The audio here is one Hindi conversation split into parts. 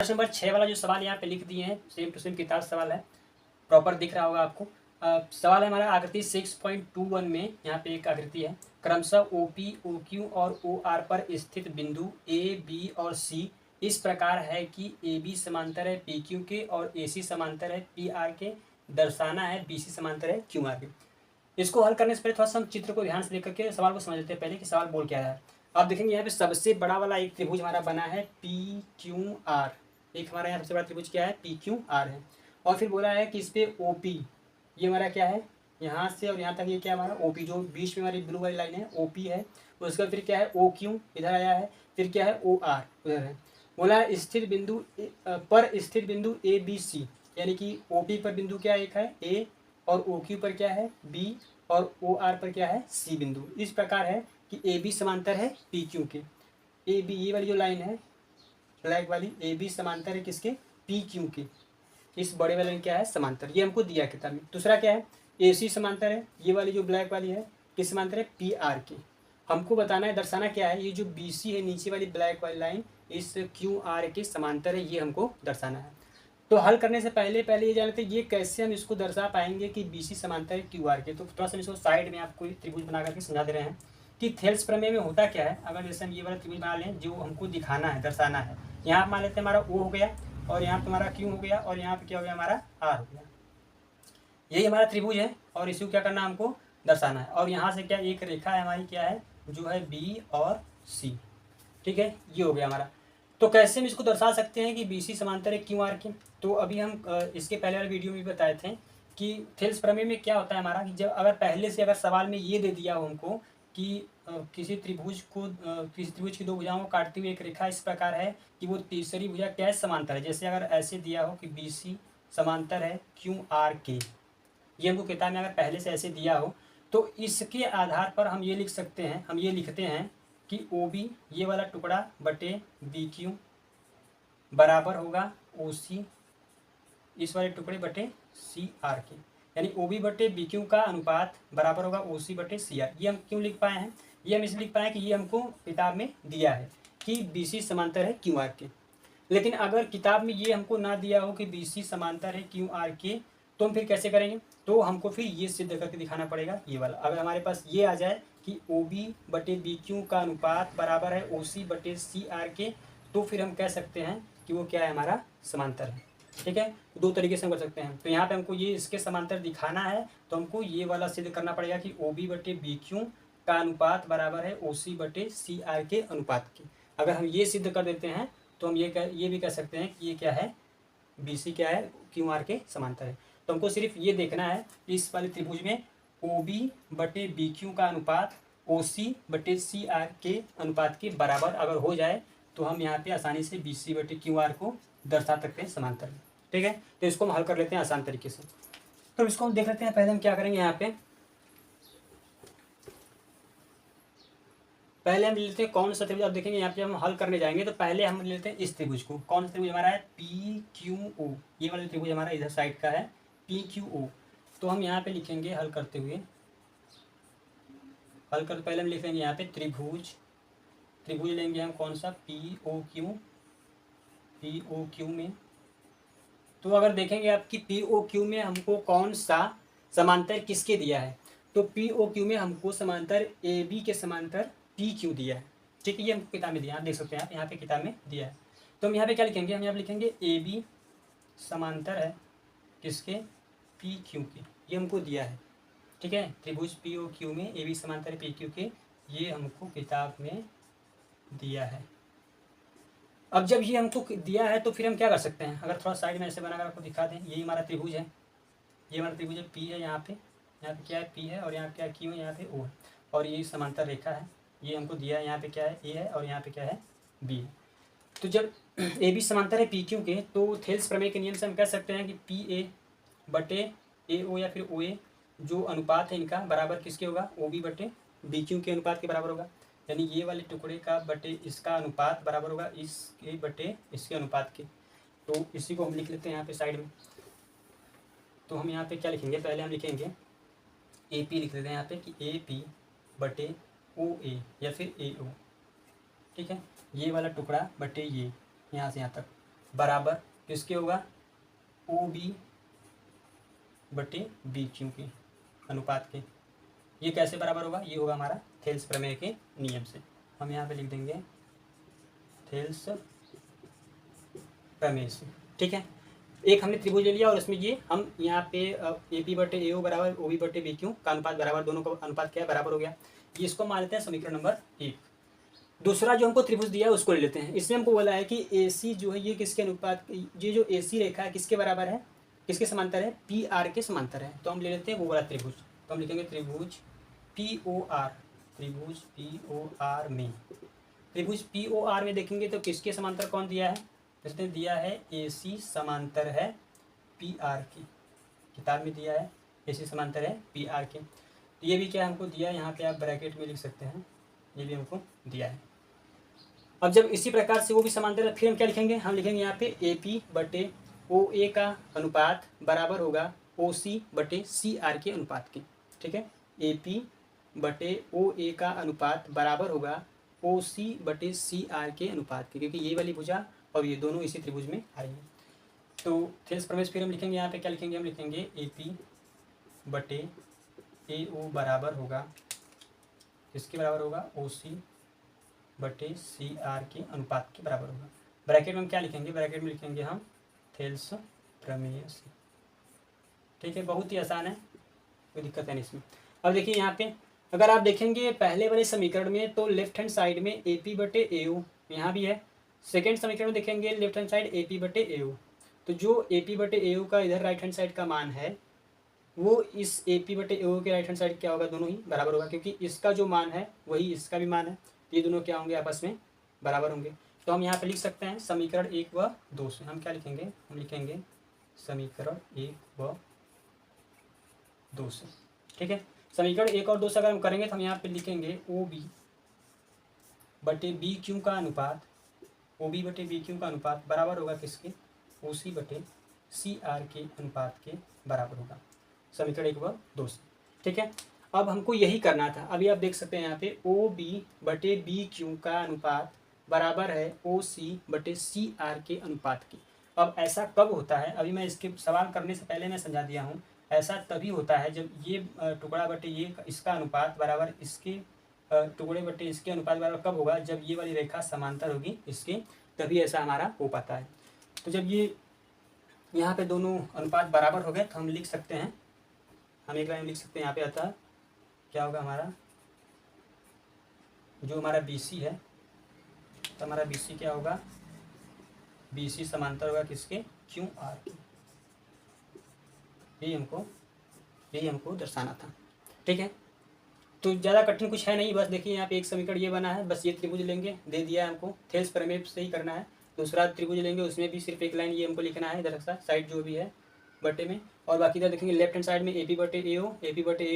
प्रश्न नंबर 6 वाला जो सवाल यहाँ पे लिख दिए हैं, सेम टू सेम किताब सवाल है, प्रॉपर दिख रहा होगा आपको। सवाल है हमारा आकृति 6.21 में। यहाँ पे एक आकृति है, क्रमशः OP, OQ और OR पर स्थित बिंदु A, B और C इस प्रकार है कि AB समांतर है PQ के और AC समांतर है PR के। दर्शाना है BC समांतर है QR के। इसको हल करने से पहले थोड़ा सा हम चित्र को ध्यान से देख करके सवाल को समझ लेते हैं पहले कि सवाल बोल क्या रहा है। आप देखेंगे यहाँ पे सबसे बड़ा वाला एक त्रिभुज हमारा बना है PQR। एक हमारा यहाँ सबसे बड़ा त्रिभुज क्या है, PQR है। और फिर बोला है कि इस पे OP, ये हमारा क्या है, यहाँ से और यहाँ तक ये क्या हमारा OP, जो बीच में हमारी ब्लू वाली लाइन है OP है। उसका फिर क्या है OQ इधर आया है, फिर क्या है OR उधर है। बोला है स्थिर बिंदु पर स्थिर बिंदु ABC, यानी कि OP पर बिंदु क्या एक है A और OQ पर क्या है B और OR पर क्या है C बिंदु। इस प्रकार है कि AB समांतर है PQ के। AB ये वाली जो लाइन है ब्लैक वाली, AB समांतर है किसके, PQ के। इस बड़े वाले में क्या है समांतर, ये हमको दिया किताब में। दूसरा क्या है AC समांतर है, ये वाली जो ब्लैक वाली है किस समांतर है, PR के। हमको बताना है, दर्शाना क्या है, ये जो BC है नीचे वाली ब्लैक वाली लाइन इस QR के समांतर है, ये हमको दर्शाना है। तो हल करने से पहले ये जानते हैं ये कैसे हम इसको दर्शा पाएंगे कि BC समांतर है QR के। तो थोड़ा सा इसको साइड में आपको त्रिभुज बना करके समझा दे रहे हैं कि थेल्स प्रमेय में होता क्या है। अगर जैसे हम ये वाला त्रिभुज बना लें जो हमको दिखाना है, दर्शाना है, यहाँ मान लेते हैं हमारा O हो गया और यहाँ पे हमारा Q हो गया और यहाँ पे क्या हो गया हमारा R हो गया। यही हमारा त्रिभुज है और इसको क्या करना है, हमको दर्शाना है। और यहाँ से क्या एक रेखा है हमारी क्या है, जो है B और C, ठीक है, ये हो गया हमारा। तो कैसे हम इसको दर्शा सकते हैं कि BC समांतर है QR के। तो अभी हम इसके पहले वाले वीडियो में भी बताए थे कि थेल्स प्रमेय में क्या होता है हमारा, कि जब अगर पहले से अगर सवाल में ये दे दिया हो हमको कि किसी त्रिभुज की दो भुजाओं को काटती हुई एक रेखा इस प्रकार है कि वो तीसरी भुजा क्या समांतर है। जैसे अगर ऐसे दिया हो कि BC समांतर है QR के, ये हमको किताब में अगर पहले से ऐसे दिया हो तो इसके आधार पर हम ये लिख सकते हैं, हम ये लिखते हैं कि OB ये वाला टुकड़ा बटे BQ बराबर होगा OC इस वाले टुकड़े बटे CR के। यानी OB बटे BQ का अनुपात बराबर होगा OC बटे CR। ये हम क्यों लिख पाए हैं, ये हम इसलिए लिख पाए कि ये हमको किताब में दिया है कि BC समांतर है QR के। लेकिन अगर किताब में ये हमको ना दिया हो कि BC समांतर है QR के, तो हम फिर कैसे करेंगे, तो हमको फिर ये सिद्ध करके दिखाना पड़ेगा ये वाला। अगर हमारे पास ये आ जाए कि OB बटे BQ का अनुपात बराबर है OC बटे CR के, तो फिर हम कह सकते हैं कि वो क्या है हमारा समांतर है। ठीक है, दो तरीके से हम कर सकते हैं। तो यहाँ पे हमको ये इसके समांतर दिखाना है तो हमको ये वाला सिद्ध करना पड़ेगा कि OB बटे BQ का अनुपात बराबर है OC बटे CR के अनुपात के। अगर हम ये सिद्ध कर देते हैं तो हम ये भी कह सकते हैं कि ये क्या है, BC क्या है QR के समांतर है। तो हमको सिर्फ ये देखना है इस वाले त्रिभुज में OB बटे BQ का अनुपात OC बटे CR के अनुपात के बराबर अगर हो जाए तो हम यहाँ पे आसानी से BC बटे QR को दर्शा सकते हैं समांतर में। ठीक है, तो इसको हम हल कर लेते हैं आसान तरीके से। तो इसको हम देख लेते हैं। पहले हम क्या करेंगे, यहाँ पे पहले हम लेते हैं कौन सा त्रिभुज। आप देखेंगे यहाँ पे हम हल करने जाएंगे तो पहले हम लेते हैं इस त्रिभुज को। कौन सा त्रिभुज हमारा है, PQO, ये वाला त्रिभुज हमारा इधर साइड का है PQO। तो हम यहाँ पे लिखेंगे हल करते हुए, पहले हम लिखेंगे यहाँ पे त्रिभुज लेंगे हम कौन सा, POQ में। तो अगर देखेंगे आपकी POQ में हमको कौन सा समांतर किसके दिया है, तो POQ में हमको समांतर AB के समांतर PQ दिया है। ठीक है, ये हमको किताब में दिया, आप देख सकते हैं, आप यहाँ पे किताब में दिया है। तो हम यहाँ पे क्या लिखेंगे, हम यहाँ पे लिखेंगे AB समांतर है किसके, PQ के, ये हमको दिया है। ठीक है, त्रिभुज POQ में AB समांतर है PQ के, ये हमको किताब में दिया है। अब जब ये हमको दिया है तो फिर हम क्या कर सकते हैं, अगर थोड़ा साइड में ऐसे बनाकर आपको दिखा दें, यही हमारा त्रिभुज है, ये हमारा त्रिभुज है P है, यहाँ पे क्या है P है और यहाँ क्या है Q है, यहाँ पे O है और ये समांतर रेखा है, ये हमको दिया है। यहाँ पे क्या है A है और यहाँ पे क्या है B है। तो जब AB समांतर है PQ के तो थेल्स प्रमेय के नियम से हम कह सकते हैं कि PA बटे AO या फिर OA जो अनुपात है इनका बराबर किसके होगा, OB बटे BQ के अनुपात के बराबर होगा। यानी ये वाले टुकड़े का बटे इसका अनुपात बराबर होगा इसके बटे इसके अनुपात के। तो इसी को हम लिख लेते हैं यहाँ पे साइड में। तो हम यहाँ पे क्या लिखेंगे, पहले हम लिखेंगे AP लिख लेते हैं यहाँ पे कि AP बटे OA या फिर AO। ठीक है, ये वाला टुकड़ा बटे ये यहाँ से यहाँ तक, बराबर किसके होगा, ओ बी बटे बी क्यू के अनुपात के। ये कैसे बराबर होगा, ये होगा हमारा थेल्स प्रमेय के नियम से। हम यहाँ पे लिख देंगे थेल्स प्रमेय से। ठीक है, एक हमने त्रिभुज ले लिया और उसमें ये हम यहाँ पे ए पी बटे ए ओ बराबर ओ बी बटे बी क्यू का अनुपात बराबर, दोनों का अनुपात क्या है, बराबर हो गया। ये इसको मान लेते हैं समीकरण नंबर 1। दूसरा जो हमको त्रिभुज दिया है उसको ले लेते हैं। इसमें हमको बोला है कि ए सी जो है ये किसके अनुपात, ये जो ए सी रेखा है किसके बराबर है, किसके समांतर है, पी आर के समांतर है। तो हम ले लेते हैं वो वाला त्रिभुज। तो हम लिखेंगे त्रिभुज पी ओ आर, त्रिभुज पी ओ आर में, त्रिभुज पी ओ आर में देखेंगे तो किसके समांतर कौन दिया है, इसने दिया है ए सी समांतर है पी आर की, किताब में दिया है ए सी समांतर है पी आर के। तो ये भी क्या हमको दिया है, यहाँ पे आप ब्रैकेट में लिख सकते हैं, ये भी हमको दिया है। अब जब इसी प्रकार से वो भी समांतर है, फिर हम क्या लिखेंगे, हम लिखेंगे यहाँ पे ए पी बटे ओ ए का अनुपात बराबर होगा ओ सी बटे सी आर के अनुपात के। ठीक है, ए पी बटे ओ ए का अनुपात बराबर होगा ओ सी बटे सी आर के अनुपात के, क्योंकि ये वाली भुजा और ये दोनों इसी त्रिभुज में आ रही है। तो थेल्स प्रमेय फिर हम लिखेंगे यहाँ पे क्या लिखेंगे, हम लिखेंगे ए पी बटे ए ओ बराबर होगा, इसके बराबर होगा ओ सी बटे सी आर के अनुपात के बराबर होगा। ब्रैकेट में हम क्या लिखेंगे, ब्रैकेट में लिखेंगे हम थेल्स प्रमेय से। ठीक है, बहुत ही आसान है, कोई दिक्कत है नहीं इसमें। अब देखिए यहाँ पे अगर आप देखेंगे पहले वाले समीकरण में तो लेफ्ट हैंड साइड में ए पी बटे ए ओ यहाँ भी है, सेकेंड समीकरण में देखेंगे left hand side A P बटे ए ओ। तो जो ए पी बटे ए ओ का इधर राइट हैंड साइड का मान है वो इस ए पी बटे ए ओ के राइट हैंड साइड क्या होगा, दोनों ही बराबर होगा, क्योंकि इसका जो मान है वही इसका भी मान है, ये दोनों क्या होंगे, आपस में बराबर होंगे। तो हम यहाँ पे लिख सकते हैं समीकरण 1 व 2 से हम क्या लिखेंगे, हम लिखेंगे समीकरण 1 व 2 से। ठीक है, समीकरण 1 और 2 से अगर हम करेंगे तो हम यहाँ पे लिखेंगे ओ बी बटे बी क्यू का अनुपात, ओ बी बटे बी क्यू का अनुपात बराबर होगा किसके, ओ सी बटे सी आर के अनुपात के बराबर होगा, समीकरण 1 व 2 से। ठीक है, अब हमको यही करना था। अभी आप देख सकते हैं यहाँ पे ओ बी बटे बी क्यू का अनुपात बराबर है ओ सी बटे सी आर के अनुपात की। अब ऐसा कब होता है, अभी मैं इसके सवाल करने से पहले मैं समझा दिया हूँ, ऐसा तभी होता है जब ये टुकड़ा बटे ये इसका अनुपात बराबर इसके टुकड़े बटे इसके अनुपात बराबर कब होगा, जब ये वाली रेखा समांतर होगी इसके, तभी ऐसा हमारा हो पाता है। तो जब ये यहाँ पे दोनों अनुपात बराबर हो गए तो हम लिख सकते हैं, हम एक लाइन लिख सकते हैं, यहाँ पे आता है क्या होगा हमारा, जो हमारा बी सी है, तो हमारा बी सी क्या होगा, बी सी समांतर होगा किसके, क्यू आर के। यही हमको दर्शाना था। ठीक है, तो ज़्यादा कठिन कुछ है नहीं, बस देखिए यहाँ पे एक समीकरण ये बना है, बस ये त्रिभुज लेंगे, दे दिया है हमको, थेल्स प्रमेय से ही करना है। दूसरा त्रिभुज लेंगे, उसमें भी सिर्फ एक लाइन ये हमको लिखना है इधर साइड जो भी है बटे में, और बाकी इधर देखेंगे लेफ्ट हैंड साइड में ए पी बटे ए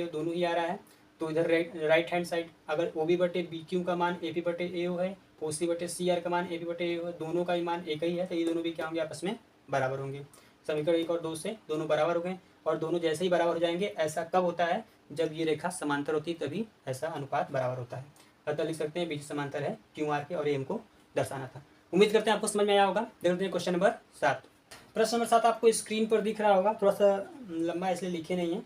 ओ दोनों ही आ रहा है। तो इधर राइट हैंड साइड अगर ओ बी बटे बी क्यू का मान ए पी बटे ए ओ है, ओ सी बटे सी आर का मान ए पी बटे ए ओ है, दोनों का ही मान एक ही है, तो ये दोनों भी क्या होंगे, आपस में बराबर होंगे। समीकरण 1 और 2 से दोनों बराबर हो गए, और दोनों जैसे ही बराबर हो जाएंगे, ऐसा कब होता है, जब ये रेखा समांतर होती है तभी ऐसा अनुपात बराबर होता है। अतः लिख सकते हैं बीच समांतर है क्यू आर के, और ये हमको दर्शाना था। उम्मीद करते हैं आपको समझ में आया होगा। देखते हैं क्वेश्चन नंबर 7। प्रश्न नंबर 7 आपको स्क्रीन पर दिख रहा होगा, थोड़ा सा लंबा इसलिए लिखे नहीं है,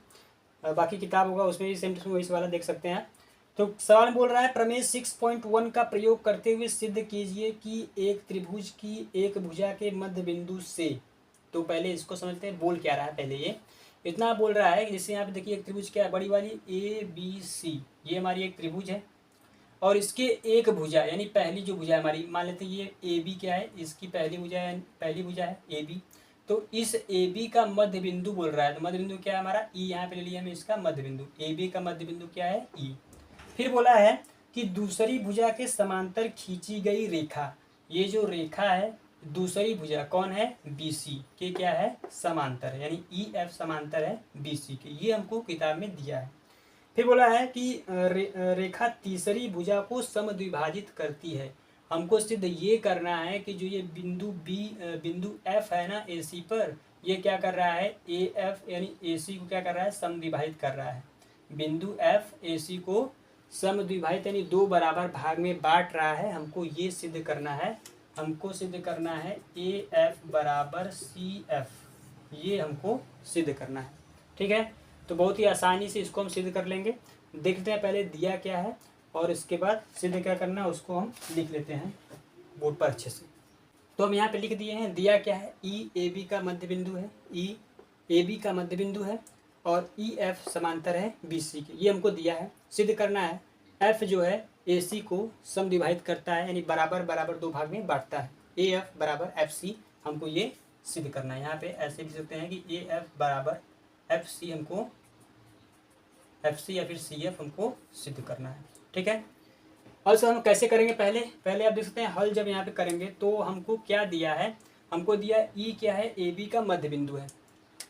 बाकी किताब होगा उसमें भी सेम टू सेम वही वाला देख सकते हैं। तो सवाल बोल रहा है प्रमेय 6.1 का प्रयोग करते हुए सिद्ध कीजिए कि एक त्रिभुज की एक भुजा के मध्य बिंदु से, तो पहले इसको समझते हैं बोल क्या रहा है। पहले ये इतना बोल रहा है, जैसे यहाँ पे देखिए एक त्रिभुज क्या है, बड़ी वाली ए बी सी, ये हमारी एक त्रिभुज है, और इसके एक भुजा यानी पहली जो भुजा है हमारी, मान लेते हैं ये ए बी क्या है, इसकी पहली भुजा है ए बी। तो इस ए बी का मध्य बिंदु बोल रहा है, तो मध्य बिंदु क्या है हमारा ई, यहाँ पे ले लिया हमने इसका मध्य बिंदु, ए बी का मध्य बिंदु क्या है ई। फिर बोला है कि दूसरी भुजा के समांतर खींची गई रेखा, ये जो रेखा है दूसरी भुजा कौन है, बी सी के क्या है, समांतर है, यानी ई एफ समांतर है बी सी के, ये हमको किताब में दिया है। फिर बोला है कि रेखा तीसरी भुजा को समद्विभाजित करती है। हमको सिद्ध ये करना है कि जो ये बिंदु एफ है ना ए सी पर, ये क्या कर रहा है, ए एफ यानी ए सी को क्या कर रहा है, समद्विभाजित कर रहा है। बिंदु एफ ए सी को समद्विभाजित यानी दो बराबर भाग में बांट रहा है, हमको ये सिद्ध करना है। हमको सिद्ध करना है ए एफ बराबर सी एफ, ये हमको सिद्ध करना है। ठीक है, तो बहुत ही आसानी से इसको हम सिद्ध कर लेंगे। देखते हैं पहले दिया क्या है और इसके बाद सिद्ध क्या करना है उसको हम लिख लेते हैं बोर्ड पर अच्छे से। तो हम यहाँ पे लिख दिए हैं, दिया क्या है, ई ए बी का मध्य बिंदु है, ई ए बी का मध्य बिंदु है और ई एफ समांतर है बी सी के, ये हमको दिया है। सिद्ध करना है एफ जो है ए सी को समद्विभाजित करता है, यानी बराबर बराबर दो भाग में बांटता है। ए एफ बराबर एफ सी हमको ये सिद्ध करना है। यहाँ पे ऐसे लिख सकते हैं कि ए एफ बराबर एफ सी, हमको एफ सी या फिर सी एफ हमको सिद्ध करना है। ठीक है, और सर हम कैसे करेंगे, पहले आप देख सकते हैं हल जब यहाँ पे करेंगे तो हमको क्या दिया है, हमको दिया ई क्या है, ए बी का मध्य बिंदु है।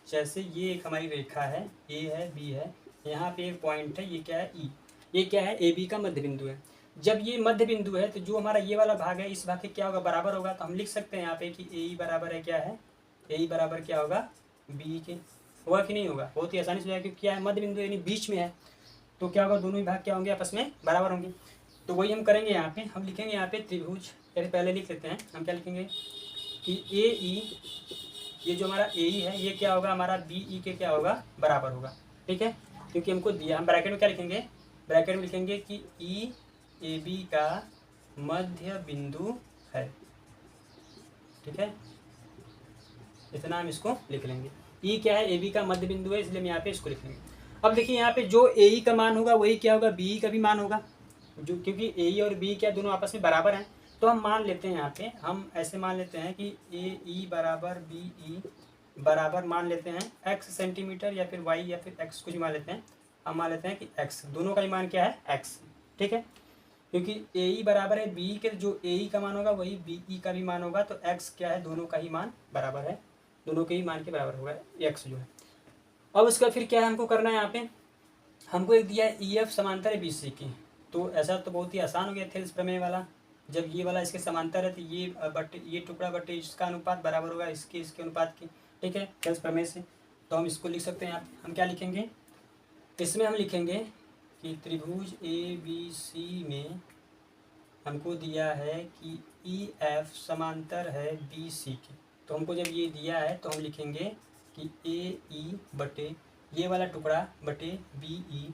जैसे ये एक हमारी रेखा है, ए है बी है, यहाँ पे एक पॉइंट है, ये क्या है ई, ये क्या है ए बी का मध्य बिंदु है। जब ये मध्य बिंदु है तो जो हमारा ये वाला भाग है इस भाग के क्या होगा, बराबर होगा। तो हम लिख सकते हैं यहाँ पे कि ए ई बराबर है क्या है, ए ई बराबर क्या होगा बी के, होगा कि नहीं होगा, बहुत ही आसानी से होगा क्योंकि क्या है मध्य बिंदु यानी बीच में है, तो क्या होगा दोनों ही भाग क्या होंगे आपस में बराबर होंगे। तो वही हम करेंगे, यहाँ पे हम लिखेंगे यहाँ पे त्रिभुज, पहले लिख लेते हैं हम क्या लिखेंगे कि ए ई, ये जो हमारा ए ई है ये क्या होगा हमारा बी ई के क्या होगा बराबर होगा। ठीक है, क्योंकि हमको दिया, हम ब्रैकेट में क्या लिखेंगे, ब्रैकेट में लिखेंगे कि ई ए बी का मध्य बिंदु है। ठीक है, इतना हम इसको लिख लेंगे। ई क्या है, ए बी का मध्य बिंदु है, इसलिए हम यहाँ पे इसको लिख लेंगे। अब देखिए यहाँ पे जो ए ई का मान होगा वही क्या होगा बी ई का भी मान होगा, जो क्योंकि ए ई और बी क्या दोनों आपस में बराबर हैं। तो हम मान लेते हैं यहाँ पे, हम ऐसे मान लेते हैं कि ए ई बराबर बी ई बराबर मान लेते हैं एक्स सेंटीमीटर या फिर वाई या फिर एक्स कुछ मान लेते हैं। हम मान लेते हैं कि एक्स, दोनों का ही मान क्या है एक्स। ठीक है, क्योंकि ए ई बराबर है बी के, जो ए ई का मान होगा वही बी ई का भी मान होगा, तो एक्स क्या है दोनों का ही मान बराबर है, दोनों के ही मान के बराबर होगा एक्स जो है। अब उसका फिर क्या है हमको करना है, यहाँ पे हमको एक दिया है ई एफ समांतर है बी सी की। तो ऐसा तो बहुत ही आसान हो गया थेल्स प्रमेय वाला, जब ये वाला इसके समांतर है तो ये बटे ये टुकड़ा बटे इसका अनुपात बराबर होगा इसके अनुपात की। ठीक है, थेल्स प्रमेय से तो हम इसको लिख सकते हैं। आप हम क्या लिखेंगे, इसमें हम लिखेंगे कि त्रिभुज ए बी सी में हमको दिया है कि ई एफ समांतर है बी सी की। तो हमको जब ये दिया है तो हम लिखेंगे कि ए ई बटे ये वाला टुकड़ा बटे बी ई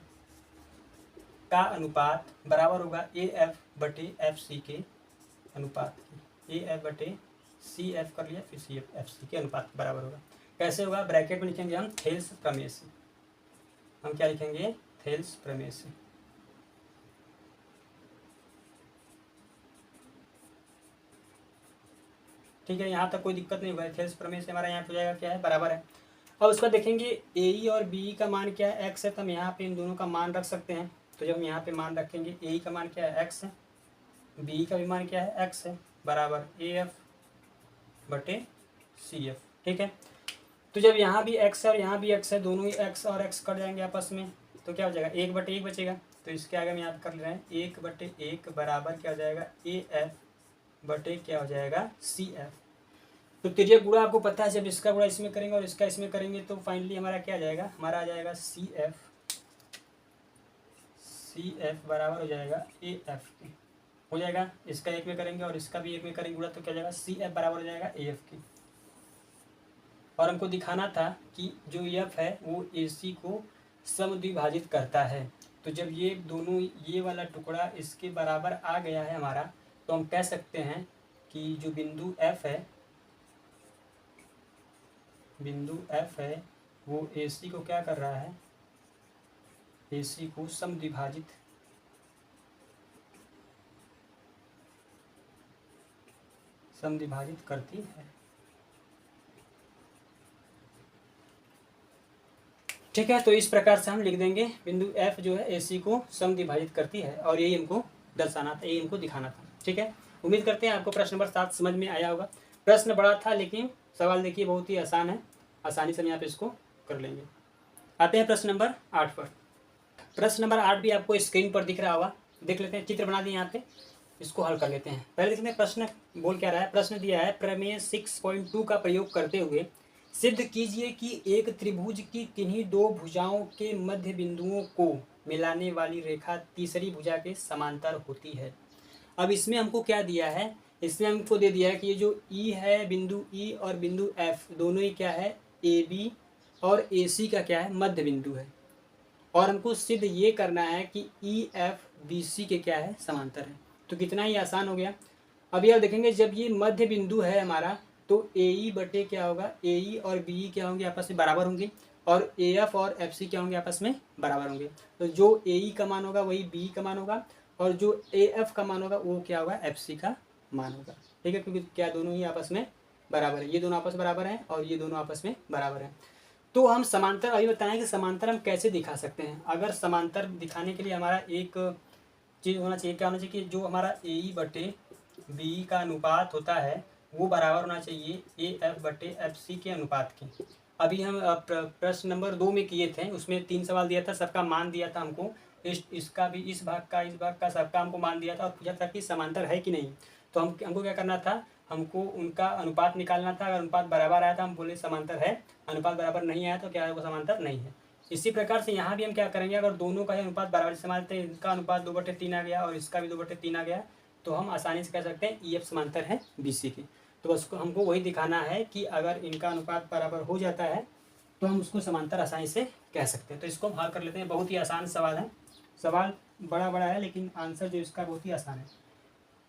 का अनुपात बराबर होगा ए एफ बटे एफ सी के अनुपात की। ए एफ बटे सी एफ कर लिया, फिर सी एफ एफ सी के अनुपात बराबर होगा। कैसे होगा, ब्रैकेट में लिखेंगे हम थेल्स प्रमेय से। हम क्या लिखेंगे, थेल्स प्रमेय से। ठीक है, यहाँ तक कोई दिक्कत नहीं होगा, थेल्स प्रमेय से हमारा यहाँ हो जाएगा क्या है बराबर है। अब उसका देखेंगे ए ई और बी का मान क्या है एक्स है, तो हम यहाँ पे इन दोनों का मान रख सकते हैं। तो जब हम यहाँ पे मान रखेंगे ए ई का मान क्या है एक्स है, बी का भी मान क्या है एक्स है, बराबर ए एफ बटे सी एफ। ठीक है, तो जब यहाँ भी एक्स है और यहाँ भी एक्स है, दोनों ही एक्स और एक्स कट जाएंगे आपस में, तो क्या हो जाएगा एक बटे एक बचेगा। तो इसके आगे हम याद कर ले रहे हैं एक बटे एक बराबर क्या हो जाएगा ए एफ बटे क्या हो जाएगा सी एफ। तो तिर्यक गुणा आपको पता है, जब इसका गुणा इसमें करेंगे और इसका इसमें करेंगे तो फाइनली हमारा क्या आ जाएगा, हमारा आ जाएगा सी एफ बराबर हो जाएगा ए एफ की, हो जाएगा। इसका एक में करेंगे और इसका भी एक में करेंगे गुणा, तो क्या हो जाएगा सी एफ बराबर हो जाएगा ए एफ की। और हमको दिखाना था कि जो एफ है वो ए सी को समद्विभाजित करता है। तो जब ये दोनों ये वाला टुकड़ा इसके बराबर आ गया है हमारा, तो हम कह सकते हैं कि जो बिंदु एफ है वो ए सी को क्या कर रहा है, ए सी को समद्विभाजित करती है। ठीक है, तो इस प्रकार से हम लिख देंगे बिंदु एफ जो है ए सी को समद्विभाजित करती है, और यही हमको दर्शाना था, यही हमको दिखाना था। ठीक है, उम्मीद करते हैं आपको प्रश्न नंबर 7 समझ में आया होगा। प्रश्न बड़ा था लेकिन सवाल देखिए बहुत ही आसान है, आसानी से हम यहाँ पे इसको कर लेंगे। आते हैं प्रश्न नंबर 8 पर। प्रश्न नंबर 8 भी आपको स्क्रीन पर दिख रहा होगा, देख लेते हैं, चित्र बना दिए यहाँ पे, इसको हल कर लेते हैं। पहले देखते हैं प्रश्न बोल क्या रहा है। प्रश्न दिया है प्रमेय 6.2 का प्रयोग करते हुए सिद्ध कीजिए कि एक त्रिभुज की किन्हीं दो भुजाओं के मध्य बिंदुओं को मिलाने वाली रेखा तीसरी भुजा के समांतर होती है। अब इसमें हमको क्या दिया है इसने हमको दे दिया है कि ये जो ई है, बिंदु ई और बिंदु एफ दोनों ही क्या है, ए बी और ए सी का क्या है, मध्य बिंदु है। और हमको सिद्ध ये करना है कि ई एफ बी सी के क्या है, समांतर है। तो कितना ही आसान हो गया। अभी आप देखेंगे जब ये मध्य बिंदु है हमारा, तो ए ई बटे क्या होगा, ए ई और बी ई क्या होंगे, आपस में बराबर होंगे, और ए एफ और एफ सी क्या होंगे, आपस में बराबर होंगे। तो जो ए ई का मान होगा वही बी का मान होगा, और जो ए एफ का मान होगा वो क्या होगा, एफ सी का मान होगा। ठीक है, क्योंकि क्या दोनों ही आपस में बराबर है, ये दोनों आपस में बराबर हैं और ये दोनों आपस में बराबर हैं। तो हम समांतर अभी बताएं कि समांतर हम कैसे दिखा सकते हैं। अगर समांतर दिखाने के लिए हमारा एक चीज़ होना चाहिए, क्या होना चाहिए कि जो हमारा ए ई बटे बी का अनुपात होता है वो बराबर होना चाहिए ए एफ बटे एफ सी के अनुपात की। अभी हम प्रश्न नंबर 2 में किए थे, उसमें 3 सवाल दिया था, सबका मान दिया था हमको, इसका भी, इस भाग का सबका हमको मान दिया था और पूछा था कि समांतर है कि नहीं। तो हमको क्या करना था, हमको उनका अनुपात निकालना था। अगर अनुपात बराबर आया था हम बोले समांतर है, अनुपात बराबर नहीं आया तो क्या है, वो समांतर नहीं है। इसी प्रकार से यहाँ भी हम क्या करेंगे, अगर दोनों का ही अनुपात बराबर से मानते हैं, इनका अनुपात 2/3 आ गया और इसका भी 2/3 आ गया, तो हम आसानी से कह सकते हैं ई एफ समांतर है बी सी की। तो बस हमको वही दिखाना है कि अगर इनका अनुपात बराबर हो जाता है तो हम उसको समांतर आसानी से कह सकते हैं। तो इसको हम हल कर लेते हैं। बहुत ही आसान सवाल है, सवाल बड़ा बड़ा है लेकिन आंसर जो इसका बहुत ही आसान है।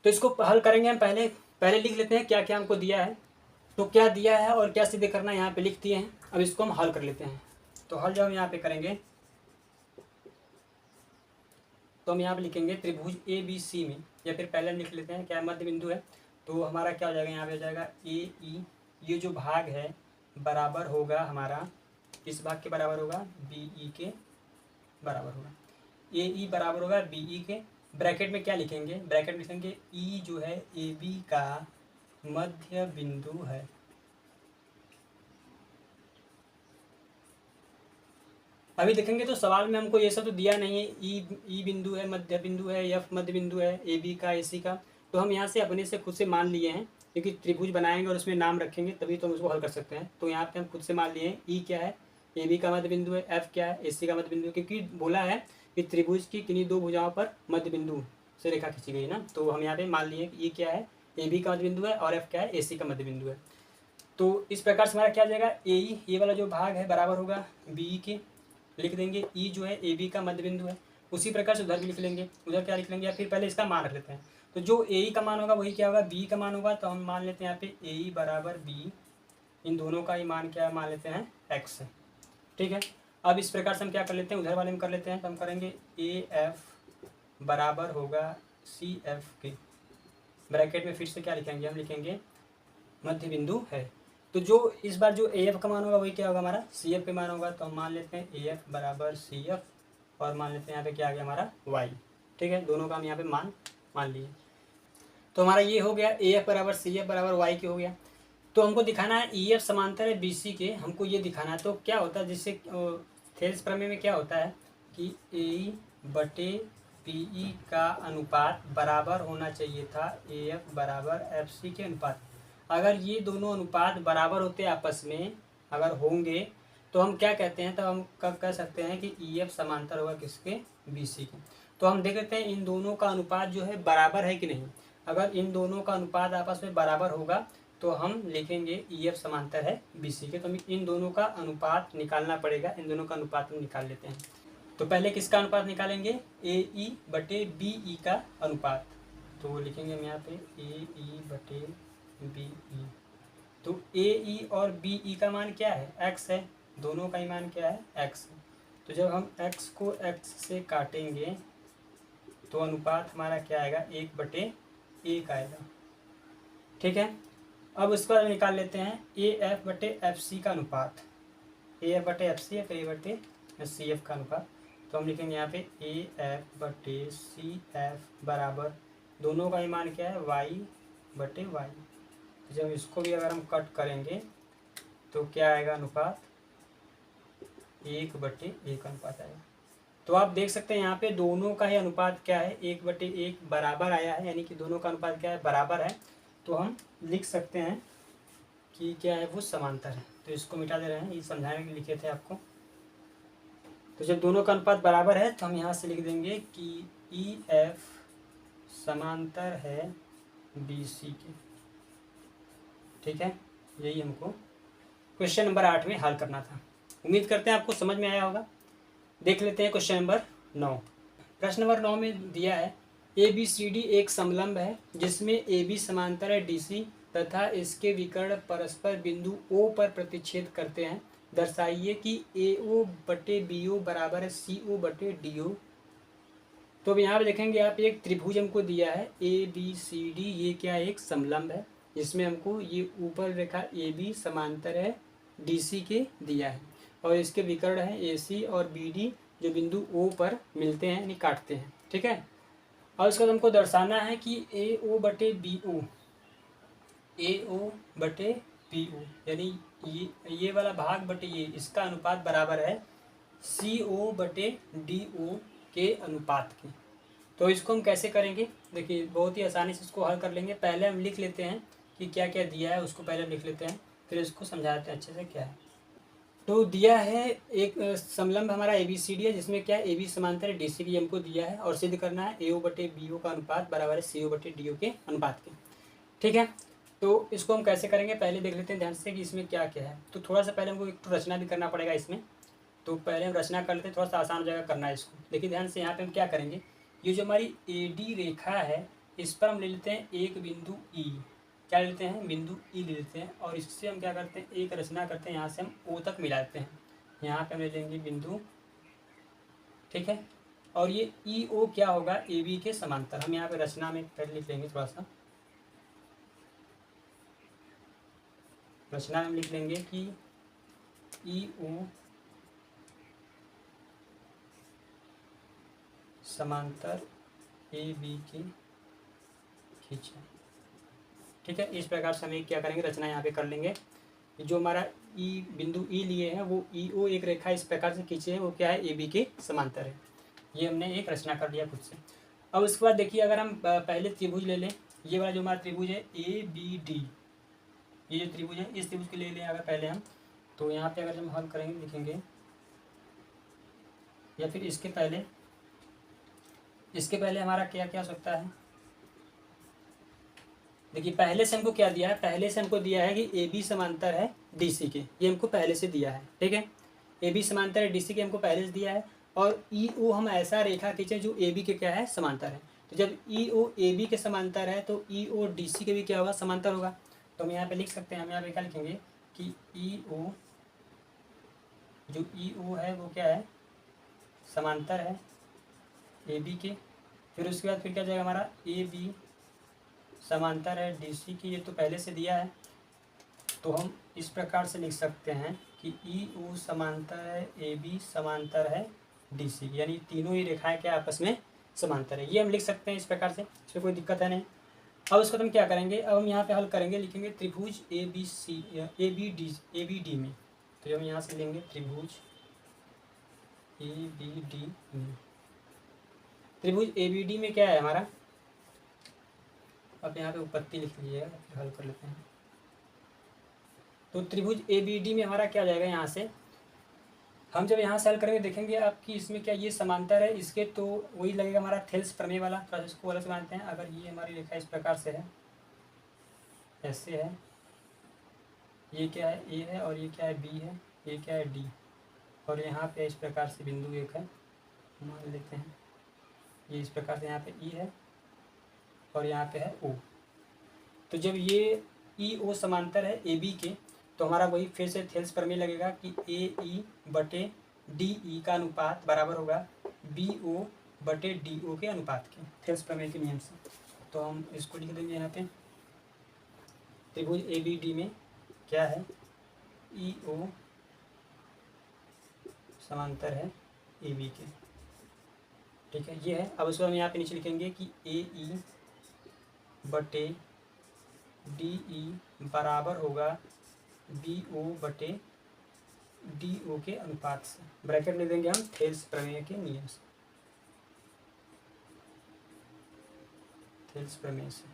तो इसको हल करेंगे हम। पहले पहले लिख लेते हैं क्या क्या हमको दिया है। तो क्या दिया है और क्या सिद्ध करना है यहाँ पे लिख दिए हैं। अब इसको हम हल कर लेते हैं। तो हल जो हम यहाँ पे करेंगे, तो हम यहाँ पे लिखेंगे त्रिभुज ए बी सी में, या फिर पहले लिख लेते हैं क्या मध्य बिंदु है। तो हमारा क्या हो जाएगा, यहाँ पे हो जाएगा ए ई, ये जो भाग है बराबर होगा हमारा, इस भाग के बराबर होगा बी ई के बराबर होगा, ए ई बराबर होगा बी ई के। ब्रैकेट में क्या लिखेंगे, ब्रैकेट में लिखेंगे ई जो है ए बी का मध्य बिंदु है। अभी देखेंगे तो सवाल में हमको ये सब तो दिया नहीं है, ई बिंदु है, मध्य बिंदु है, एफ मध्य बिंदु है, ए बी का, ए सी का। तो हम यहाँ से अपने से खुद से मान लिए हैं, क्योंकि त्रिभुज बनाएंगे और उसमें नाम रखेंगे तभी तो हम उसको हल कर सकते हैं। तो यहाँ पे हम खुद से मान लिए हैं ई क्या है, ए बी का मध्य बिंदु है, एफ क्या है, ए सी का मध्य बिंदु है, क्योंकि बोला है कि त्रिभुज की किन्हीं दो भुजाओं पर मध्य बिंदु से रेखा खींची गई ना। तो हम यहाँ पे मान लिए कि ई क्या है, ए बी का मध्य बिंदु है, और एफ क्या है, ए सी का मध्य बिंदु है। तो इस प्रकार से हमारा क्या आ जाएगा, ए ई, ये वाला जो भाग है बराबर होगा बी के, लिख देंगे ई जो है ए बी का मध्य बिंदु है। उसी प्रकार से उधर भी लिख लेंगे, उधर क्या लिख लेंगे, या फिर पहले इसका मान रख लेते हैं। तो जो ए ई का मान होगा वही क्या होगा, बी का मान होगा। तो हम मान लेते हैं यहाँ पे ए ई बराबर बी, इन दोनों का ही मान क्या मान लेते हैं, एक्स है। ठीक है, अब इस प्रकार से हम क्या कर लेते हैं, उधर वाले में कर लेते हैं। तो हम करेंगे ए एफ बराबर होगा सी एफ के, ब्रैकेट में फिर से क्या लिखेंगे, हम लिखेंगे मध्य बिंदु है। तो जो इस बार जो ए एफ का मान होगा वही क्या होगा, हमारा सी एफ का मान होगा। तो हम मान लेते हैं ए एफ बराबर सी एफ, और मान लेते हैं यहाँ पे क्या आ गया हमारा वाई। ठीक है, दोनों का हम यहाँ पे मान लिए। तो हमारा ये हो गया ए एफ बराबर सी एफ बराबर वाई के हो गया। तो हमको दिखाना है ई एफ समांतर है बी सी के, हमको ये दिखाना है। तो क्या होता है, जिससे थेल्स प्रमेय में क्या होता है कि ए ई बटे पी ई का अनुपात बराबर होना चाहिए था ए एफ बराबर एफ सी के अनुपात। अगर ये दोनों अनुपात बराबर होते आपस में अगर होंगे तो हम क्या कहते हैं, तो हम कब कह सकते हैं कि ई एफ समांतर होगा किसके, बी सी के। तो हम देख लेते हैं इन दोनों का अनुपात जो है बराबर है कि नहीं। अगर इन दोनों का अनुपात आपस में बराबर होगा तो हम लिखेंगे ई एफ समांतर है बी सी के। तो हमें इन दोनों का अनुपात निकालना पड़ेगा, इन दोनों का अनुपात हम निकाल लेते हैं। तो पहले किसका अनुपात निकालेंगे, ए ई बटे बी ई का अनुपात। तो लिखेंगे हम यहाँ पे ए ई बटे बी ई। तो ए ई और बी ई का मान क्या है, एक्स है, दोनों का ही मान क्या है, एक्स है। तो जब हम एक्स को एक्स से काटेंगे तो अनुपात हमारा क्या आएगा, 1/1 आएगा। ठीक है, अब उसको निकाल लेते हैं ए एफ बटे एफ सी का अनुपात, ए एफ बटे एफ सी, ए बटे सी एफ का अनुपात। तो हम लिखेंगे यहाँ पे ए एफ बटे सी एफ बराबर, दोनों का ही मान क्या है, वाई बटे वाई। जब इसको भी अगर हम कट करेंगे तो क्या आएगा अनुपात, 1/1 अनुपात आएगा। तो आप देख सकते हैं यहाँ पे दोनों का ही अनुपात क्या है, 1/1 बराबर आया है, यानी कि दोनों का अनुपात क्या है, बराबर है। तो हम लिख सकते हैं कि क्या है, वो समांतर है। तो इसको मिटा दे रहे हैं, ये समझाने के लिए लिखे थे आपको। तो जब दोनों का अनुपात बराबर है तो हम यहाँ से लिख देंगे कि ई एफ समांतर है बी सी के। ठीक है, यही हमको क्वेश्चन नंबर 8 में हल करना था। उम्मीद करते हैं आपको समझ में आया होगा। देख लेते हैं क्वेश्चन नंबर 9। प्रश्न नंबर 9 में दिया है ए बी सी डी एक समलंब है जिसमें ए बी समांतर है डी सी तथा इसके विकर्ण परस्पर बिंदु ओ पर प्रतिच्छेद करते हैं। दर्शाइए कि ए ओ बटे बी ओ बराबर है सी ओ बटे डी ओ। तो अब यहाँ पे देखेंगे आप, एक त्रिभुज हमको दिया है ए बी सी डी, ये क्या एक समलंब है जिसमें हमको ये ऊपर रेखा ए बी समांतर है डी सी के दिया है और इसके विकर्ण है ए सी और बी डी जो बिंदु ओ पर मिलते हैं यानी काटते हैं। ठीक है, और इसका हमको दर्शाना है कि ए ओ बटे बी ओ, ए ओ बटे बी ओ यानी ये वाला भाग बटे ये, इसका अनुपात बराबर है सी ओ बटे डी ओ के अनुपात के। तो इसको हम कैसे करेंगे, देखिए बहुत ही आसानी से इसको हल कर लेंगे। पहले हम लिख लेते हैं कि क्या क्या दिया है, उसको पहले लिख लेते हैं, फिर इसको समझाते हैं अच्छे से क्या है। तो दिया है एक समलंब हमारा ए बी सी डी है जिसमें क्या ए बी समांतर है डी सी भी हमको दिया है और सिद्ध करना है ए ओ बटे बी ओ का अनुपात बराबर है सी ओ बटे डी ओ के अनुपात के। ठीक है, तो इसको हम कैसे करेंगे पहले देख लेते हैं ध्यान से कि इसमें क्या क्या है। तो थोड़ा सा पहले हमको एक रचना भी करना पड़ेगा इसमें, तो पहले हम रचना कर लेते हैं, थोड़ा सा आसान हो जाएगा करना है इसको। देखिए ध्यान से, यहाँ पे हम क्या करेंगे, ये जो हमारी ए डी रेखा है इस पर हम ले लेते हैं एक बिंदु ई। क्या लेते हैं, बिंदु ई ले लेते हैं और इससे हम क्या करते हैं, एक रचना करते हैं, यहाँ से हम ओ तक मिलाते हैं। यहाँ पे हम ले लेंगे बिंदु, ठीक है, और ये ई ओ क्या होगा, ए बी के समांतर। हम यहाँ पे रचना में पहले लिख लेंगे, थोड़ा सा रचना में लिख लेंगे कि ई ओ समांतर ए बी की खींचे। ठीक है, इस प्रकार से हम क्या करेंगे, रचना यहाँ पे कर लेंगे। जो हमारा ई बिंदु ई लिए हैं वो ई ओ एक रेखा इस प्रकार से खींचे हैं, वो क्या है, ए बी के समांतर है। ये हमने एक रचना कर लिया खुद से। अब उसके बाद देखिए, अगर हम पहले त्रिभुज ले लें, ये वाला जो हमारा त्रिभुज है ए बी डी, ये जो त्रिभुज है इस त्रिभुज को ले लें अगर पहले हम, तो यहाँ पे अगर हम हल करेंगे लिखेंगे, या फिर इसके पहले हमारा क्या क्या हो सकता है। देखिए पहले से हमको क्या दिया है, पहले से हमको दिया है कि ए बी समांतर है डी सी के, ये हमको पहले से दिया है। ठीक है, ए बी समांतर है डी सी के हमको पहले से दिया है और ई ओ हम ऐसा रेखा खींचे जो ए बी के क्या है, समांतर है। तो जब ई ओ ए बी के समांतर है तो ई ओ डी सी के भी क्या होगा, समांतर होगा। तो हम यहाँ पे लिख सकते हैं, हम यहाँ पे क्या लिखेंगे कि ई ओ, जो ई ओ है वो क्या है, समांतर है ए बी के। फिर उसके बाद फिर क्या जाएगा हमारा, ए बी समांतर है डी सी की, ये तो पहले से दिया है। तो हम इस प्रकार से लिख सकते हैं कि ई ओ समांतर है ए बी समांतर है डी सी, यानी तीनों ही रेखाएं क्या आपस में समांतर है। ये हम लिख सकते हैं इस प्रकार से, इसमें कोई दिक्कत है नहीं। अब उसको हम क्या करेंगे, अब हम यहाँ पे हल करेंगे, लिखेंगे त्रिभुज ए बी डी में। तो हम यहाँ से लेंगे त्रिभुज ए बी डी में, त्रिभुज ए बी डी में क्या है हमारा, अब यहाँ पे उत्पत्ति लिख लीजिएगा, फिर हल कर लेते हैं। तो त्रिभुज ए बी डी में हमारा क्या जाएगा, यहाँ से हम जब यहाँ से हल करेंगे देखेंगे आपकी इसमें क्या ये समांतर है इसके, तो वही लगेगा हमारा थेल्स प्रमेय वाला। थोड़ा इसको अलग से मानते हैं, अगर ये हमारी रेखा इस प्रकार से है, ऐसे है, ये क्या है, ए है और ये क्या है, बी है, ये क्या है, डी, और यहाँ पे इस प्रकार से बिंदु एक है, मान लेते हैं ये इस प्रकार से, यहाँ पे ई है और यहाँ पे है ओ। तो जब ये ई ओ समांतर है ए बी के, तो हमारा वही फिर से थेल्स प्रमेय लगेगा कि ए ई बटे डी ई का अनुपात बराबर होगा बी ओ बटे डी ओ के अनुपात के, थेल्स प्रमेय के नियम से। तो हम इसको लिख देंगे यहाँ पे, त्रिभुज ए बी डी में क्या है, ई ओ समांतर है ए बी के। ठीक है, ये है। अब उसको हम यहाँ पे नीचे लिखेंगे कि ए ई बटे डी ई बराबर होगा बी ओ बटे डी ओ के अनुपात से, ब्रैकेट ले देंगे हम थेल्स प्रमेय के नियम से, थेल्स प्रमेय से।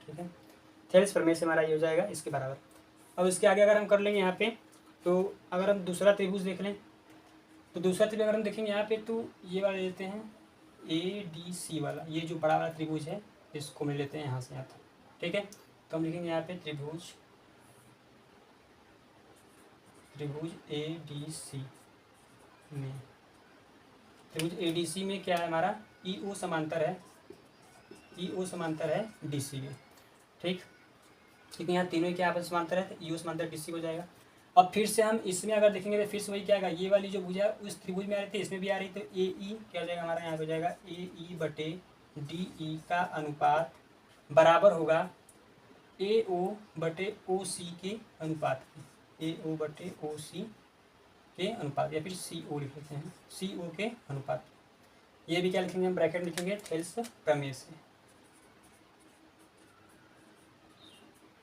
ठीक है, थेल्स प्रमेय से हमारा ये हो जाएगा इसके बराबर। अब इसके आगे अगर हम कर लेंगे यहाँ पे, तो अगर हम दूसरा त्रिभुज देख लें, तो दूसरा त्रिभुज अगर हम देखेंगे यहाँ पे, तो ये वाला लेते हैं ए डी सी वाला, ये जो बड़ा वाला त्रिभुज है इसको मिल लेते हैं यहाँ से यहाँ तक, ठीक है। तो हम लिखेंगे यहाँ पे त्रिभुज ए डी सी में, त्रिभुज ए डी सी में क्या है हमारा, ई ओ समांतर है, ई ओ समांतर है डी सी के, ठीक। लेकिन यहाँ तीनों क्या आपस में समांतर है, तो ई ओ समांतर डी सी हो जाएगा। अब फिर से हम इसमें अगर देखेंगे तो फिर से वही क्या आएगा, ये वाली जो भुजा उस त्रिभुज में आ रही थी इसमें भी आ रही, तो ए ई क्या हो जाएगा हमारा, यहाँ पे हो जाएगा ए ई बटे डी ई का अनुपात बराबर होगा ए ओ बटे ओ सी के अनुपात के, ए ओ बटे ओ सी के अनुपात, या फिर सी ओ लिख लेते हैं, सी ओ के अनुपात। ये भी क्या लिखेंगे हम, ब्रैकेट लिखेंगे थेल्स प्रमेय से,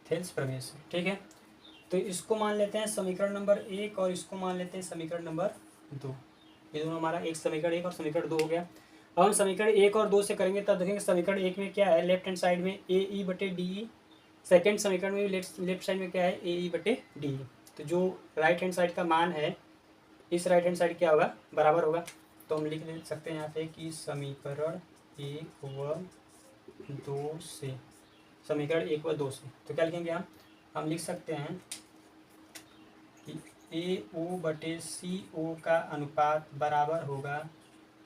थेल्स प्रमेय से, ठीक है। तो इसको मान लेते हैं समीकरण नंबर 1 और इसको मान लेते हैं समीकरण नंबर 2। ये दोनों हमारा एक समीकरण 1 और समीकरण 2 हो गया। अब हम समीकरण 1 और 2 से करेंगे तब देखेंगे समीकरण 1 में क्या है, लेफ्ट हैंड साइड में ए ई बटे डी ई, सेकेंड समीकरण में लेफ्ट साइड में क्या है, ए ई बटे डी ई। तो जो राइट हैंड साइड का मान है इस राइट हैंड साइड क्या होगा, बराबर होगा। तो हम लिख सकते हैं यहाँ पे कि समीकरण 1 व 2 से, समीकरण 1 व 2 से, तो क्या लिखेंगे हम लिख सकते हैं कि ए ओ बटे सी ओ का अनुपात बराबर होगा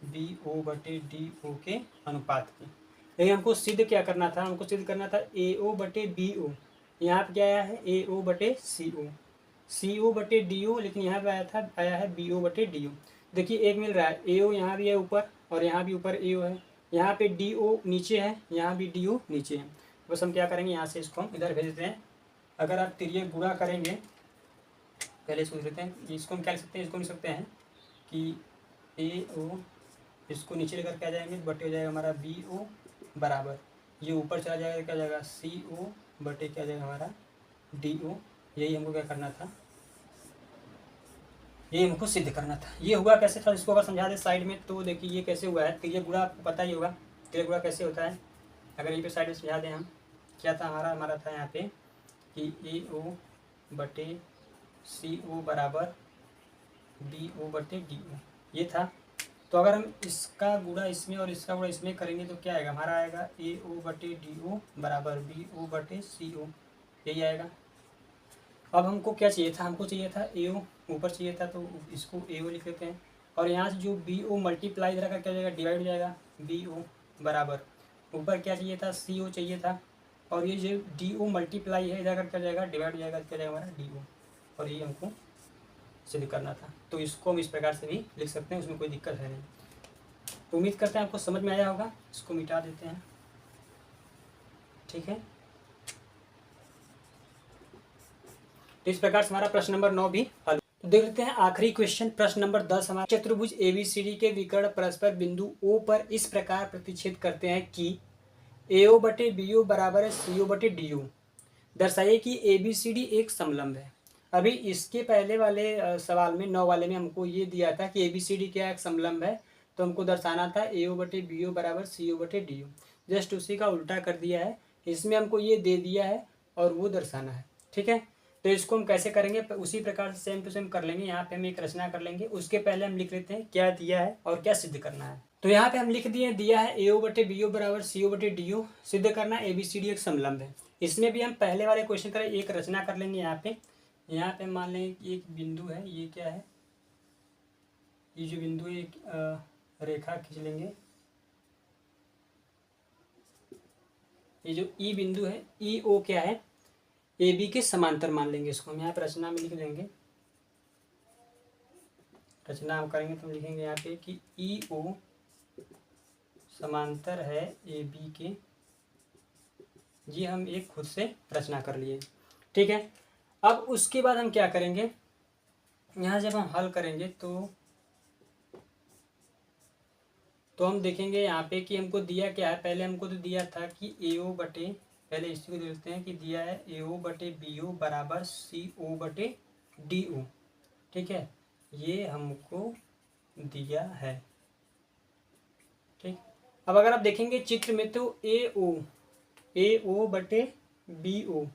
बी ओ बटे डी ओ के अनुपात के। लेकिन हमको सिद्ध क्या करना था, हमको सिद्ध करना था ए ओ बटे बी ओ, यहाँ पे क्या आया है ए ओ बटे सी ओ बटे डी ओ, लेकिन यहाँ पे आया है बी ओ बटे डी ओ। देखिए एक मिल रहा है, ए ओ यहाँ भी है ऊपर और यहाँ भी ऊपर ए ओ है, यहाँ पे डी ओ नीचे है, यहाँ भी डी ओ नीचे है। बस हम क्या करेंगे, यहाँ से इसको हम इधर भेज देते हैं। अगर आप तिरिये गुणा करेंगे, पहले सोच लेते हैं, इसको हम क्या लिख सकते हैं, इसको लिख सकते हैं कि ए ओ, इसको नीचे लेकर क्या जाएंगे, बटे हो जाएगा हमारा बी ओ बराबर, ये ऊपर चला जाएगा क्या जाएगा सी ओ बटे क्या जाएगा हमारा डी ओ। यही हमको क्या करना था, ये हमको सिद्ध करना था। ये हुआ कैसे था, इसको अगर समझा दे साइड में, तो देखिए ये कैसे हुआ है, तिरिये गुणा आपको पता ही होगा, तिरिये गुणा कैसे होता है। अगर यहीं पे साइड में समझा दें हम, क्या था हमारा था यहाँ पे कि ए ओ बटे सी ओ बराबर बी ओ बटे डी ओ, ये था। तो अगर हम इसका गुणा इसमें और इसका गुणा इसमें करेंगे तो क्या आएगा, हमारा आएगा ए ओ बटे डी ओ बराबर बी ओ बटे सी ओ, यही आएगा। अब हमको क्या चाहिए था, हमको चाहिए था ए ओ ऊपर चाहिए था, तो इसको ए ओ लिख लेते हैं। और यहाँ से जो बी ओ मल्टीप्लाई इधर का क्या हो जाएगा, डिवाइड हो जाएगा, बी ओ बराबर ऊपर क्या चाहिए था, सी ओ चाहिए था, और ये जो डी ओ मल्टीप्लाई है इधर का क्या जाएगा, डिवाइड हो जाएगा, क्या जाएगा हमारा डी ओ, और ये हमको सिद्ध करना था। तो इसको हम इस प्रकार से भी लिख सकते हैं, उसमें कोई दिक्कत है नहीं। तो उम्मीद करते हैं आपको समझ में आया होगा। इसको मिटा देते हैं, ठीक है। तो इस प्रकार से हमारा प्रश्न नंबर 9 भी हल। तो देख लेते हैं आखिरी क्वेश्चन, प्रश्न नंबर 10 हमारा, चतुर्भुज एबीसीडी के विकर्ण परस्पर बिंदु O पर इस प्रकार प्रतिच्छेद करते हैं कि AO बटे BO बराबर है CO बटे DO। दर्शाइए कि ABCD एक समलंब है। अभी इसके पहले वाले सवाल में 9 वाले में हमको ये दिया था कि ABCD क्या एक समलंब है, तो हमको दर्शाना था AO बटे BO बराबर CO बटे DO। जस्ट उसी का उल्टा कर दिया है, इसमें हमको ये दे दिया है और वो दर्शाना है, ठीक है। तो इसको हम कैसे करेंगे, उसी प्रकार से सेम टू सेम कर लेंगे। यहाँ पे हम एक रचना कर लेंगे, उसके पहले हम लिख लेते हैं क्या दिया है और क्या सिद्ध करना है। तो यहाँ पे हम लिख दिया है AO बटे BO बराबर CO बटे DO, सिद्ध करना ABCD एक समलंब है। इसमें भी हम पहले वाले क्वेश्चन करें, एक रचना कर लेंगे। यहाँ पे मान लेंगे कि एक बिंदु है, ये क्या है, ये जो बिंदु है एक रेखा खींच लेंगे, ये जो ई बिंदु है EO क्या है, AB के समांतर मान लेंगे इसको। हम यहाँ पे रचना में लिख देंगे, रचना हम करेंगे तो हम लिखेंगे यहाँ पे कि EO समांतर है AB के। ये हम एक खुद से रचना कर लिए, ठीक है। अब उसके बाद हम क्या करेंगे, यहाँ जब हम हल करेंगे तो हम देखेंगे यहाँ पे कि हमको दिया क्या है। पहले हमको तो दिया था कि AO बटे, पहले इसी को देखते हैं कि दिया है AO बटे BO बराबर CO बटे DO, ठीक है, ये हमको दिया है, ठीक। अब अगर आप देखेंगे चित्र में तो AO बटे BO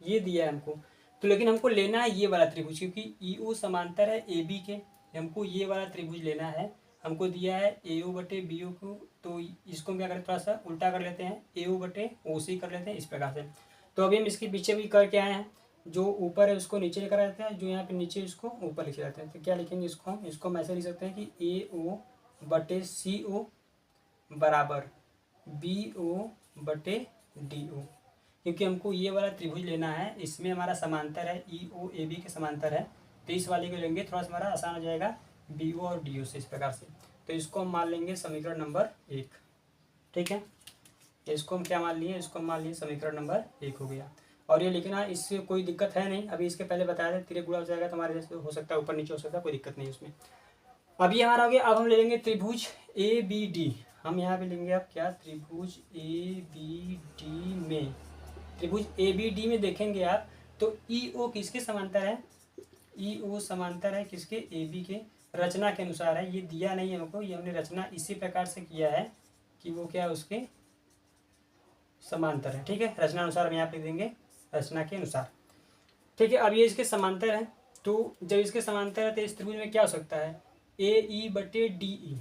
ये दिया है हमको, तो लेकिन हमको लेना है ये वाला त्रिभुज, क्योंकि EO समांतर है AB के, हमको ये वाला त्रिभुज लेना है हमको दिया है ए ओ बटे बी ओ को, तो इसको हम क्या करें, थोड़ा सा उल्टा कर लेते हैं, ए ओ बटे ओ सी कर लेते हैं इस प्रकार से। तो अभी हम इसके पीछे भी करके आए हैं, जो ऊपर है उसको नीचे लेकर आते हैं, जो यहाँ पे नीचे इसको ऊपर लिखे जाते हैं। तो क्या लिखेंगे इसको हम ऐसे लिख सकते हैं कि ए ओ बटे सी ओ बराबर बी ओ बटे डी ओ, क्योंकि हमको ये वाला त्रिभुज लेना है, इसमें हमारा समांतर है ई ओ ए बी के समांतर है, तो इस वाले को लेंगे, थोड़ा सा हमारा आसान हो जाएगा बी ओ और डी ओ से इस प्रकार से। तो इसको हम मान लेंगे समीकरण नंबर 1, ठीक है। इसको हम क्या मान लिए, इसको हम मान लिए समीकरण नंबर 1 हो गया। और ये लिखना, इससे कोई दिक्कत है नहीं, अभी इसके पहले बताया था तिरे गुणा हो जाएगा तो हमारे जैसे हो सकता है ऊपर नीचे हो सकता है, कोई दिक्कत नहीं उसमें। अब ये हमारा हो गया। अब हम ले लेंगे त्रिभुज ए बी डी, हम यहाँ पे लेंगे अब क्या, त्रिभुज ए बी डी में, त्रिभुज ए बी डी में देखेंगे आप तो ई ओ किसके समांतर है, ई ओ समांतर है किसके, ए बी के, रचना के अनुसार है, ये दिया नहीं है हमको, ये हमने रचना इसी प्रकार से किया है कि वो क्या है उसके समांतर है, ठीक है। रचना अनुसार हम यहाँ पे लिख देंगे रचना के अनुसार, ठीक है। अब ये इसके समांतर है, तो जब इसके समांतर है तो इस त्रिभुज में क्या हो सकता है, ए ई बटे डी ई,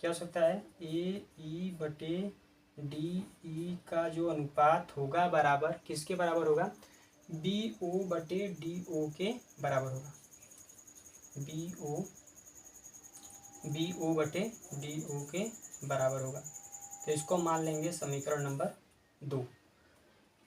क्या हो सकता है, ए ई बटे डी ई का जो अनुपात होगा बराबर किसके बराबर होगा, बी ओ बटे डी ओ के बराबर होगा, बी ओ बटे डी ओ के बराबर होगा। तो इसको मान लेंगे समीकरण नंबर 2।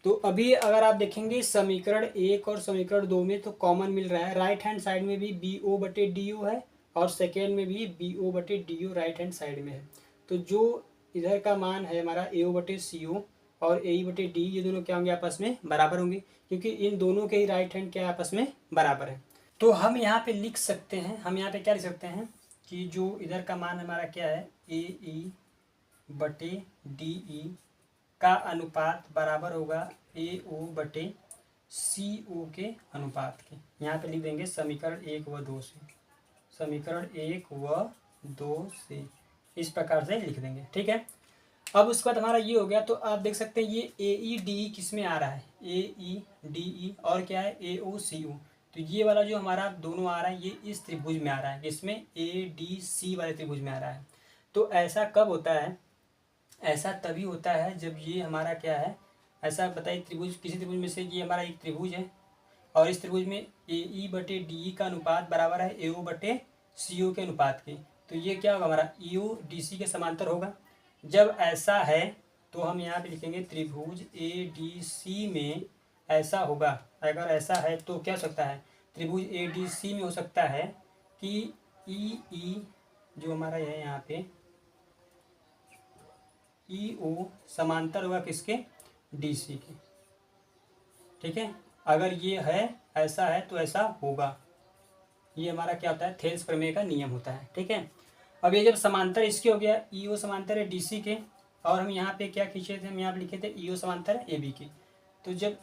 तो अभी अगर आप देखेंगे समीकरण 1 और समीकरण 2 में तो कॉमन मिल रहा है, राइट हैंड साइड में भी बी ओ बटे डी ओ है और सेकेंड में भी बी ओ बटे D O right hand side में है। तो जो इधर का मान है हमारा ए ओ बटे सी ओ और ए ई बटे डी, ये दोनों क्या होंगे, आपस में बराबर होंगे, क्योंकि इन दोनों के ही राइट हैंड क्या आपस में बराबर है। तो हम यहाँ पे लिख सकते हैं, हम यहाँ पे क्या लिख सकते हैं कि जो इधर का मान हमारा क्या है, ए ई बटे डी ई का अनुपात बराबर होगा ए ओ बटे सी ओ के अनुपात के। यहाँ पे लिख देंगे समीकरण 1 व 2 से, समीकरण 1 व 2 से इस प्रकार से लिख देंगे, ठीक है। अब उसके बाद हमारा ये हो गया। तो आप देख सकते हैं ये ए ई डी ई किस में आ रहा है, ए ई डी ई और क्या है ए ओ सी ओ। तो ये वाला जो हमारा दोनों आ रहा है ये इस त्रिभुज में आ रहा है, जिसमें ए डी सी वाले त्रिभुज में आ रहा है। तो ऐसा कब होता है, ऐसा तभी होता है जब ये हमारा क्या है, ऐसा बताइए त्रिभुज, किसी त्रिभुज में से ये हमारा एक त्रिभुज है और इस त्रिभुज में ए ई बटे डी ई का अनुपात बराबर है ए ओ बटे सी ओ के अनुपात के। तो ये क्या होगा, हमारा ई ओ डी सी के समांतर होगा। जब ऐसा है तो हम यहाँ पे लिखेंगे त्रिभुज ए डी सी में ऐसा होगा। अगर ऐसा है तो क्या हो सकता है, त्रिभुज ए डी सी में हो सकता है कि ई जो हमारा है यहाँ पे ई ओ समांतर होगा किसके, डी सी के, ठीक है। अगर ये है, ऐसा है तो ऐसा होगा, ये हमारा क्या होता है, थेल्स प्रमेय का नियम होता है, ठीक है। अब ये जब समांतर इसके हो गया, ई ओ समांतर है डी सी के, और हम यहाँ पे क्या खींचे थे, हम यहाँ पे लिखे थे ई ओ समांतर है ए बी के। तो जब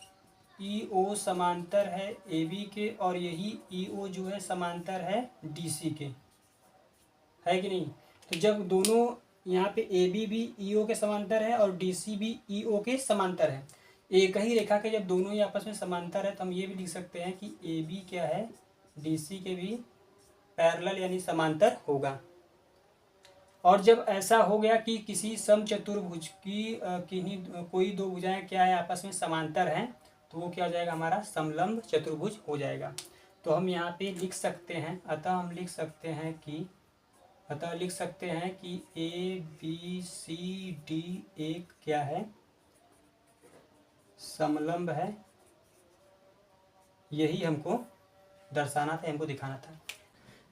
ई ओ समांतर है ए बी के और यही ई ओ जो है समांतर है डी सी के, है कि नहीं। तो जब दोनों यहाँ पे ए बी भी ई ओ के समांतर है और डी सी भी ई ओ के समांतर है, एक ही रेखा के जब दोनों ही आपस में समांतर है तो हम ये भी लिख सकते हैं कि ए बी क्या है, डी सी के भी पैरेलल यानी समांतर होगा। और जब ऐसा हो गया कि किसी समचतुर्भुज की किन्हीं कोई दो भुजाएं क्या है आपस में समांतर हैं, तो वो क्या हो जाएगा, हमारा समलंब चतुर्भुज हो जाएगा। तो हम यहाँ पे लिख सकते हैं, अतः हम लिख सकते हैं कि ए बी सी डी एक क्या है, समलंब है। यही हमको दर्शाना था, हमको दिखाना था।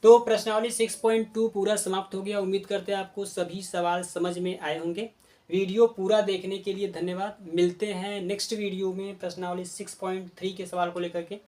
तो प्रश्नावली 6.2 पूरा समाप्त हो गया। उम्मीद करते हैं आपको सभी सवाल समझ में आए होंगे। वीडियो पूरा देखने के लिए धन्यवाद। मिलते हैं नेक्स्ट वीडियो में प्रश्नावली 6.3 के सवाल को लेकर के।